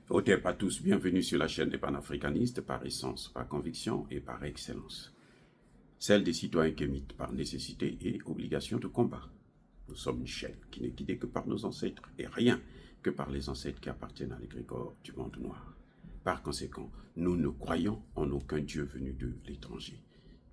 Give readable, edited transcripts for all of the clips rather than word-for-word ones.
Hôtep à tous, bienvenue sur la chaîne des panafricanistes par essence, par conviction et par excellence. Celle des citoyens kémites par nécessité et obligation de combat. Nous sommes une chaîne qui n'est guidée que par nos ancêtres et rien que par les ancêtres qui appartiennent à l'égrégore du monde noir. Par conséquent, nous ne croyons en aucun dieu venu de l'étranger.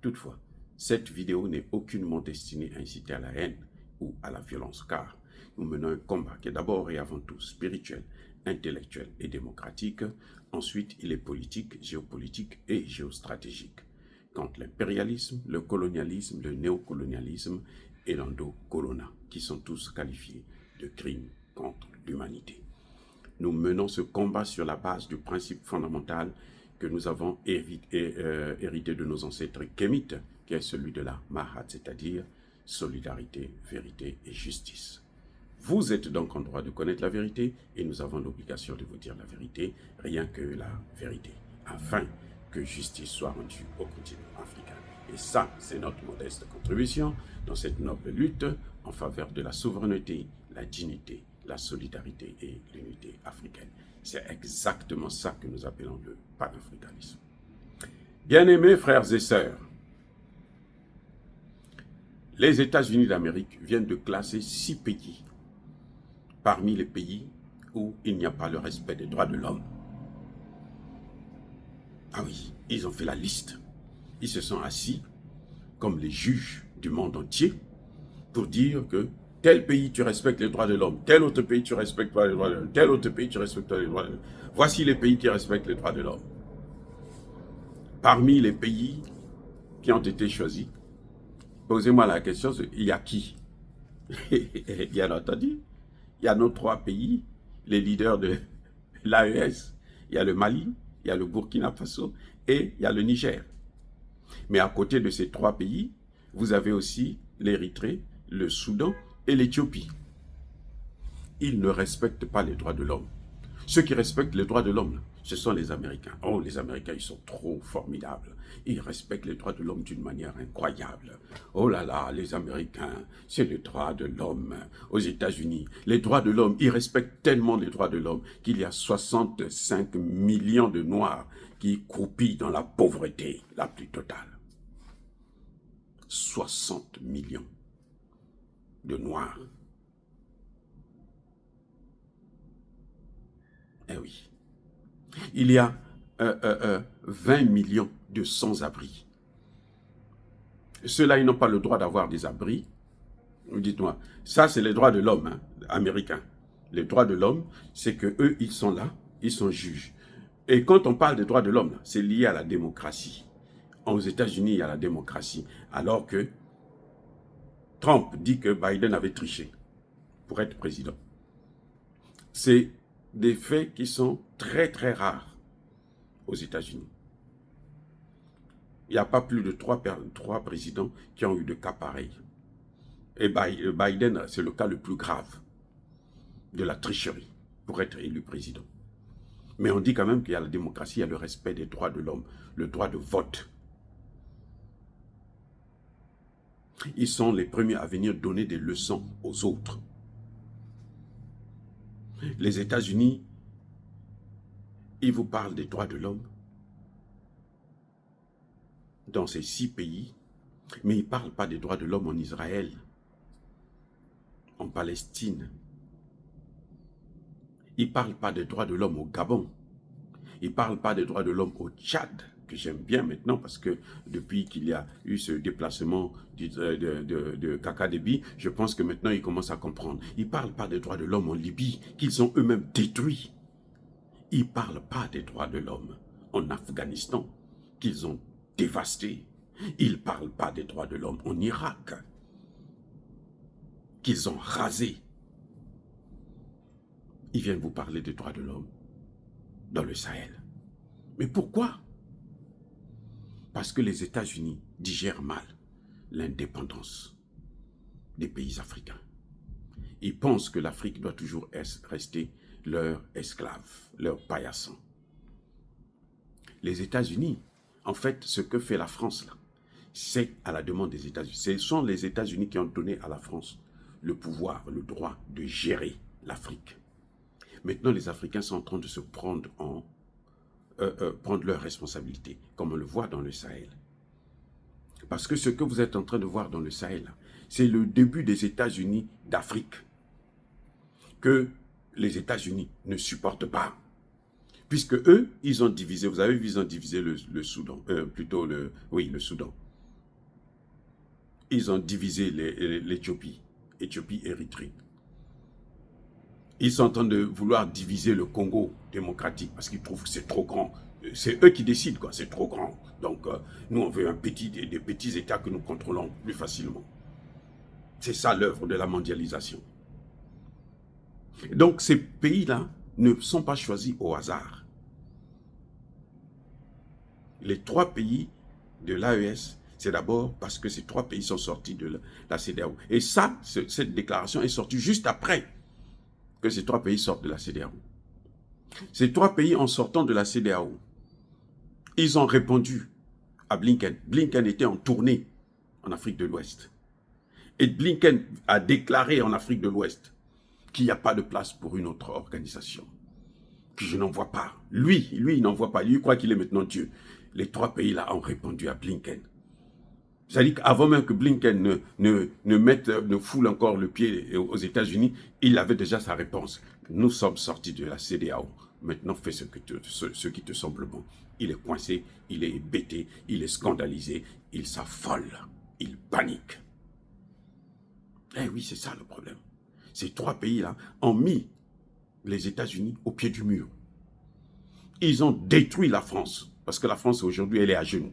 Toutefois, cette vidéo n'est aucunement destinée à inciter à la haine ou à la violence, car nous menons un combat qui est d'abord et avant tout spirituel, intellectuel et démocratique. Ensuite, il est politique, géopolitique et géostratégique. Contre l'impérialisme, le colonialisme, le néocolonialisme et l'endocolona, qui sont tous qualifiés de crimes contre l'humanité. Nous menons ce combat sur la base du principe fondamental que nous avons hérité de nos ancêtres kémites, qui est celui de la Mahat, c'est-à-dire solidarité, vérité et justice. Vous êtes donc en droit de connaître la vérité et nous avons l'obligation de vous dire la vérité, rien que la vérité, afin que justice soit rendue au continent africain. Et ça, c'est notre modeste contribution dans cette noble lutte en faveur de la souveraineté, la dignité, la solidarité et l'unité africaine. C'est exactement ça que nous appelons le panafricanisme. Bien-aimés frères et sœurs, les États-Unis d'Amérique viennent de classer 6 pays parmi les pays où il n'y a pas le respect des droits de l'homme. Ah oui, ils ont fait la liste. Ils se sont assis comme les juges du monde entier pour dire que tel pays tu respectes les droits de l'homme, tel autre pays tu respectes pas les droits de l'homme, tel autre pays tu respectes pas les droits de l'homme. Voici les pays qui respectent les droits de l'homme. Parmi les pays qui ont été choisis, posez-moi la question, il y a qui? Bien entendu, il y a nos 3 pays, les leaders de l'AES. Il y a le Mali, il y a le Burkina Faso et il y a le Niger. Mais à côté de ces 3 pays, vous avez aussi l'Érythrée, le Soudan et l'Éthiopie. Ils ne respectent pas les droits de l'homme. Ceux qui respectent les droits de l'homme, ce sont les Américains. Oh, les Américains, ils sont trop formidables. Ils respectent les droits de l'homme d'une manière incroyable. Oh là là, les Américains, c'est les droits de l'homme. Aux États-Unis, les droits de l'homme, ils respectent tellement les droits de l'homme qu'il y a 65 millions de Noirs qui croupissent dans la pauvreté la plus totale. 60 millions de Noirs. Eh oui. Il y a 20 millions de sans-abri. Ceux-là, ils n'ont pas le droit d'avoir des abris. Dites-moi, ça c'est les droits de l'homme hein, américain. Les droits de l'homme, c'est que eux, ils sont là, ils sont juges. Et quand on parle des droits de l'homme, c'est lié à la démocratie. Aux États-Unis, il y a la démocratie. Alors que Trump dit que Biden avait triché pour être président. C'est des faits qui sont très très rares aux États-Unis. Il n'y a pas plus de 3 présidents qui ont eu de cas pareils. Et Biden, c'est le cas le plus grave de la tricherie pour être élu président. Mais on dit quand même qu'il y a la démocratie, il y a le respect des droits de l'homme, le droit de vote. Ils sont les premiers à venir donner des leçons aux autres. Les États-Unis, ils vous parlent des droits de l'homme dans ces 6 pays, mais ils ne parlent pas des droits de l'homme en Israël, en Palestine. Ils ne parlent pas des droits de l'homme au Gabon. Ils ne parlent pas des droits de l'homme au Tchad, que j'aime bien maintenant parce que depuis qu'il y a eu ce déplacement de Kaka Déby, je pense que maintenant ils commencent à comprendre. Ils ne parlent pas des droits de l'homme en Libye, qu'ils ont eux-mêmes détruits. Ils ne parlent pas des droits de l'homme en Afghanistan, qu'ils ont dévasté. Ils ne parlent pas des droits de l'homme en Irak, qu'ils ont rasé. Ils viennent vous parler des droits de l'homme dans le Sahel. Mais pourquoi? Parce que les États-Unis digèrent mal l'indépendance des pays africains. Ils pensent que l'Afrique doit toujours rester leur esclave, leur paillasson. Les États-Unis, en fait, ce que fait la France, là, c'est à la demande des États-Unis. Ce sont les États-Unis qui ont donné à la France le pouvoir, le droit de gérer l'Afrique. Maintenant, les Africains sont en train de se prendre prendre leurs responsabilités, comme on le voit dans le Sahel. Parce que ce que vous êtes en train de voir dans le Sahel, c'est le début des États-Unis d'Afrique, que les États-Unis ne supportent pas. Puisque eux, ils ont divisé, vous avez vu, ils ont divisé le Soudan, le Soudan. Ils ont divisé l'Éthiopie, Érythrée. Ils sont en train de vouloir diviser le Congo démocratique parce qu'ils trouvent que c'est trop grand. C'est eux qui décident, quoi, c'est trop grand. Donc, nous, on veut des petits États que nous contrôlons plus facilement. C'est ça l'œuvre de la mondialisation. Donc, ces pays-là ne sont pas choisis au hasard. Les 3 pays de l'AES, c'est d'abord parce que ces 3 pays sont sortis de la CEDEAO. Et ça, cette déclaration est sortie juste après que ces 3 pays sortent de la CEDEAO. Ces 3 pays, en sortant de la CEDEAO, ils ont répondu à Blinken. Blinken était en tournée en Afrique de l'Ouest. Et Blinken a déclaré en Afrique de l'Ouest qu'il n'y a pas de place pour une autre organisation. Que je n'en vois pas. Lui, il n'en voit pas. Lui, il croit qu'il est maintenant Dieu. Les 3 pays-là ont répondu à Blinken. C'est-à-dire qu'avant même que Blinken ne foule encore le pied aux États-Unis, il avait déjà sa réponse. Nous sommes sortis de la CEDEAO. Maintenant, fais ce qui te semble bon. Il est coincé, il est hébété, il est scandalisé, il s'affole, il panique. Eh oui, c'est ça le problème. Ces 3 pays-là ont mis les États-Unis au pied du mur. Ils ont détruit la France, parce que la France, aujourd'hui, elle est à genoux.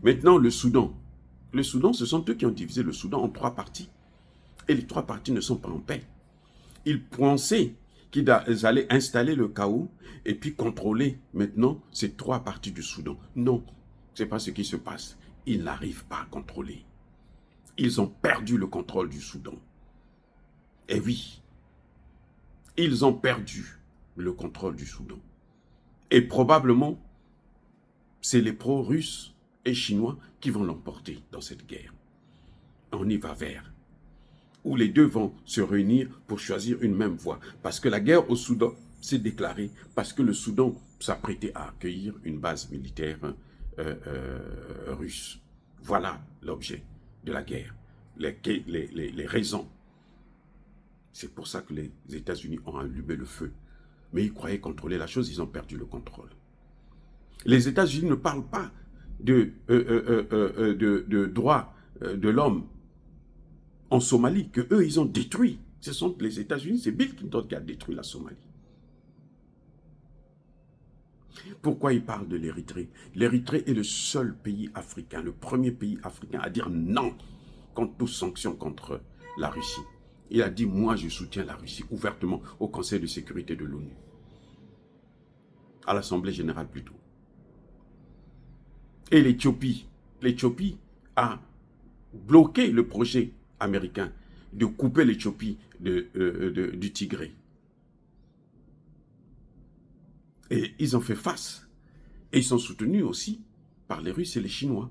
Maintenant, le Soudan. Le Soudan, ce sont eux qui ont divisé le Soudan en 3 parties. Et les 3 parties ne sont pas en paix. Ils pensaient qu'ils allaient installer le chaos et puis contrôler maintenant ces 3 parties du Soudan. Non, ce n'est pas ce qui se passe. Ils n'arrivent pas à contrôler. Ils ont perdu le contrôle du Soudan. Et oui, ils ont perdu le contrôle du Soudan. Et probablement, c'est les pro-russes et chinois qui vont l'emporter dans cette guerre. On y va vers, où les deux vont se réunir pour choisir une même voie. Parce que la guerre au Soudan s'est déclarée parce que le Soudan s'apprêtait à accueillir une base militaire russe. Voilà l'objet de la guerre, les raisons. C'est pour ça que les États-Unis ont allumé le feu. Mais ils croyaient contrôler la chose, ils ont perdu le contrôle. Les États-Unis ne parlent pas de droits de l'homme en Somalie, que eux ils ont détruit. Ce sont les États-Unis, c'est Bill Clinton qui a détruit la Somalie. Pourquoi ils parlent de l'Érythrée? L'Érythrée est le seul pays africain, le premier pays africain à dire non contre toute sanction contre la Russie. Il a dit, moi je soutiens la Russie ouvertement au Conseil de sécurité de l'ONU. À l'Assemblée générale plutôt. Et l'Éthiopie a bloqué le projet américain de couper l'Éthiopie du Tigré. Et ils ont fait face. Et ils sont soutenus aussi par les Russes et les Chinois.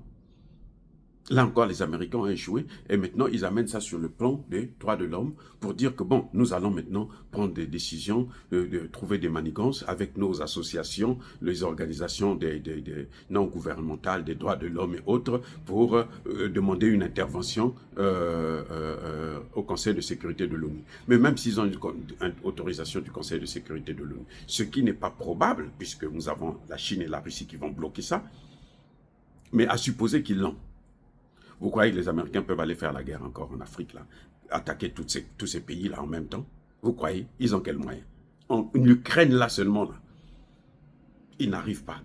Là encore, les Américains ont échoué et maintenant, ils amènent ça sur le plan des droits de l'homme pour dire que bon, nous allons maintenant prendre des décisions, de trouver des manigances avec nos associations, les organisations non gouvernementales des droits de l'homme et autres pour demander une intervention au Conseil de sécurité de l'ONU. Mais même s'ils ont une autorisation du Conseil de sécurité de l'ONU, ce qui n'est pas probable puisque nous avons la Chine et la Russie qui vont bloquer ça, mais à supposer qu'ils l'ont. Vous croyez que les Américains peuvent aller faire la guerre encore en Afrique, là, attaquer tous ces pays-là en même temps? Vous croyez? Ils ont quel moyen? L'Ukraine, là seulement, là, ils n'arrivent pas.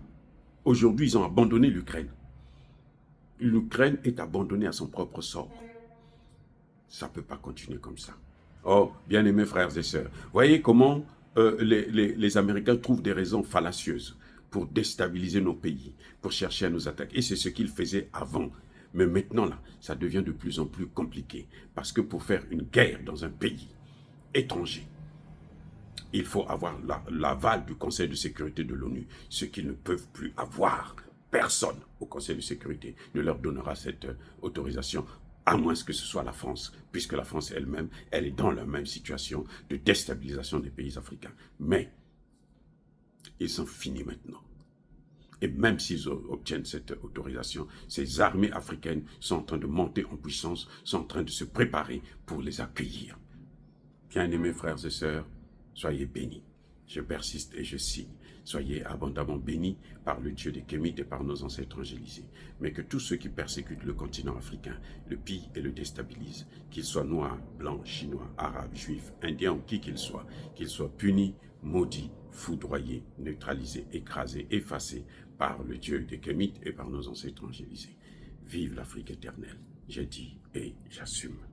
Aujourd'hui, ils ont abandonné l'Ukraine. L'Ukraine est abandonnée à son propre sort. Ça ne peut pas continuer comme ça. Oh, bien-aimés frères et sœurs, voyez comment les Américains trouvent des raisons fallacieuses pour déstabiliser nos pays, pour chercher à nous attaquer. Et c'est ce qu'ils faisaient avant. Mais maintenant, là, ça devient de plus en plus compliqué. Parce que pour faire une guerre dans un pays étranger, il faut avoir l'aval du Conseil de sécurité de l'ONU, ce qu'ils ne peuvent plus avoir. Personne au Conseil de sécurité ne leur donnera cette autorisation à moins que ce soit la France, puisque la France elle-même, elle est dans la même situation de déstabilisation des pays africains. Mais ils sont finis maintenant. Et même s'ils obtiennent cette autorisation, ces armées africaines sont en train de monter en puissance, sont en train de se préparer pour les accueillir. Bien-aimés frères et sœurs, soyez bénis. Je persiste et je signe. Soyez abondamment bénis par le Dieu des Kémites et par nos ancêtres angélisés. Mais que tous ceux qui persécutent le continent africain le pillent et le déstabilisent, qu'ils soient noirs, blancs, chinois, arabes, juifs, indiens ou qui qu'ils soient punis, maudits, foudroyés, neutralisés, écrasés, effacés par le Dieu des Kémites et par nos ancêtres angélisés. Vive l'Afrique éternelle. J'ai dit et j'assume.